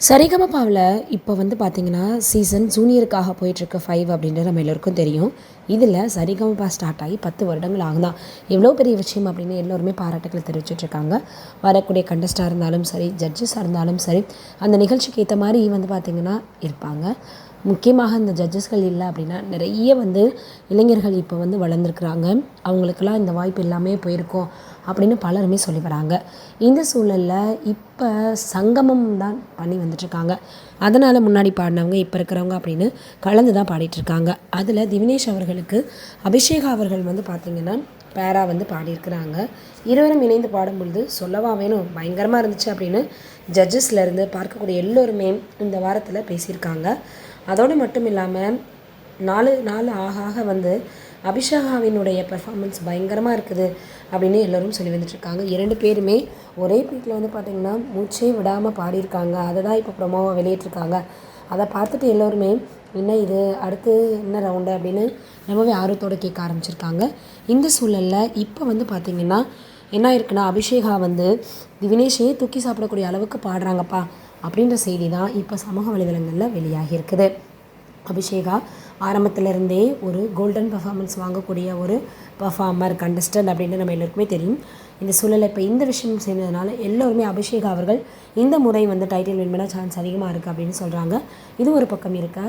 சரிகமபாவில் இப்போ வந்து பார்த்திங்கன்னா சீசன் ஜூனியருக்காக போயிட்டுருக்கு 5 அப்படின்றது நம்ம எல்லோருக்கும் தெரியும். இதில் சரிகமபா ஸ்டார்ட் ஆகி 10 வருடங்கள் ஆகுதான். எவ்வளோ பெரிய விஷயம் அப்படின்னு எல்லோருமே பாராட்டுக்கள் தெரிவிச்சிட்ருக்காங்க. வரக்கூடிய கண்டஸ்டாக இருந்தாலும் சரி, ஜட்ஜஸாக இருந்தாலும் சரி, அந்த நிகழ்ச்சிக்கு ஏற்ற மாதிரி வந்து பார்த்திங்கன்னா இருப்பாங்க. முக்கியமாக இந்த ஜட்ஜஸ்கள் இல்லை அப்படின்னா நிறைய வந்து இளைஞர்கள் இப்போ வந்து வளர்ந்துருக்குறாங்க. அவங்களுக்கெல்லாம் இந்த வாய்ப்பு இல்லாமல் போயிருக்கோம் அப்படின்னு பலருமே சொல்லி வராங்க. இந்த சூழலில் இப்போ சங்கமம் தான் பண்ணி வந்துட்டுருக்காங்க. அதனால் முன்னாடி பாடினவங்க இப்போ இருக்கிறவங்க அப்படின்னு கலந்து தான் பாடிட்டுருக்காங்க. அதில் திவினேஷ் அவர்களுக்கு அபிஷேகா அவர்கள் வந்து பார்த்திங்கன்னா பேரா வந்து பாடியிருக்கிறாங்க. இருவரும் இணைந்து பாடும்பொழுது சொல்லவா வேணும், பயங்கரமாக இருந்துச்சு அப்படின்னு ஜட்ஜஸ்லேருந்து பார்க்கக்கூடிய எல்லோருமே இந்த வாரத்தில் பேசியிருக்காங்க. அதோடு மட்டும் இல்லாமல் நாலு ஆக வந்து அபிஷேகாவினுடைய பெர்ஃபார்மன்ஸ் பயங்கரமாக இருக்குது அப்படின்னு எல்லோரும் சொல்லி வந்துட்டுருக்காங்க. 2 பேருமே ஒரே பீட்டில் வந்து பார்த்திங்கன்னா மூச்சே விடாமல் பாடியிருக்காங்க. அதை தான் இப்போ ப்ரொமோவாக வெளியிட்ருக்காங்க. அதை பார்த்துட்டு எல்லோருமே என்ன இது, அடுத்து என்ன ரவுண்டு அப்படின்னு ரொம்பவே ஆர்வத்தோடு கேட்க ஆரம்பிச்சிருக்காங்க. இந்த சூழலில் இப்போ வந்து பார்த்திங்கன்னா என்ன இருக்குன்னா, அபிஷேகா வந்து திவினேஷையே தூக்கி சாப்பிடக்கூடிய அளவுக்கு பாடுறாங்கப்பா அப்படின்ற செய்தி தான் இப்போ சமூக வலைதளங்களில் வெளியாகி இருக்குது. அபிஷேகா ஆரம்பத்திலேருந்தே ஒரு கோல்டன் பர்ஃபார்மன்ஸ் வாங்கக்கூடிய ஒரு பர்ஃபார்மர், கண்டஸ்டன்ட் அப்படின்னு நம்ம எல்லோருக்குமே தெரியும். இந்த சூழலில் இப்போ இந்த விஷயம் சேர்ந்ததுனால எல்லோருமே அபிஷேகா அவர்கள் இந்த முறை வந்து டைட்டில் வின் பண்ண சான்ஸ் அதிகமாக இருக்குது அப்படின்னு சொல்கிறாங்க. இது ஒரு பக்கம் இருக்க,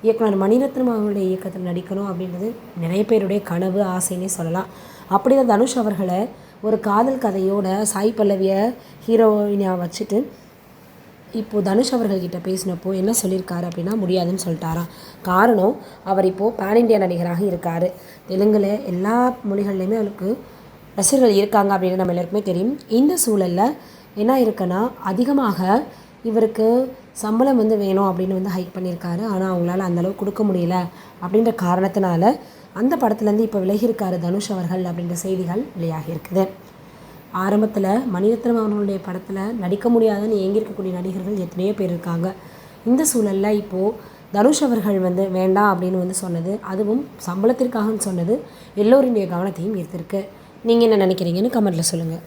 இயக்குனர் மணிரத்னம் அவர்களுடைய இயக்கத்தில் நடிக்கணும் அப்படின்றது நிறைய பேருடைய கனவு, ஆசைன்னே சொல்லலாம். அப்படி தான் தனுஷ் அவர்களை ஒரு காதல் கதையோட சாய் பல்லவியை ஹீரோயினாக வச்சுட்டு இப்போது தனுஷ் அவர்கள்கிட்ட பேசினப்போ என்ன சொல்லியிருக்காரு அப்படின்னா முடியாதுன்னு சொல்லிட்டாராம். காரணம், அவர் இப்போது பேன் இண்டியா நடிகராக இருக்கார். தெலுங்கில் எல்லா மொழிகள்லையுமே அவருக்கு ரசிகர்கள் இருக்காங்க அப்படின்னு நம்ம எல்லாருக்குமே தெரியும். இந்த சூழலில் என்ன இருக்குன்னா, அதிகமாக இவருக்கு சம்பளம் வந்து வேணும் அப்படின்னு வந்து ஹைக் பண்ணியிருக்காரு. ஆனால் அவங்களால அந்தளவு கொடுக்க முடியல அப்படின்ற காரணத்தினால அந்த படத்துலேருந்து இப்போ விலகியிருக்காரு தனுஷ் அவர்கள் அப்படின்ற செய்திகள் வெளியாகி இருக்குது. ஆரம்பத்தில் மணிரத்னம் அவர்களுடைய படத்தில் நடிக்க முடியாதுன்னு ஏங்கியிருக்கக்கூடிய நடிகர்கள் எத்தனையோ பேர் இருக்காங்க. இந்த சூழலில் இப்போது தனுஷ் அவர்கள் வந்து வேண்டாம் அப்படின்னு வந்து சொன்னது, அதுவும் சம்பளத்திற்காகன்னு சொன்னது எல்லோருடைய கவனத்தையும் ஈர்த்திருக்கு. நீங்கள் என்ன நினைக்கிறீங்கன்னு கமெண்ட்டில் சொல்லுங்கள்.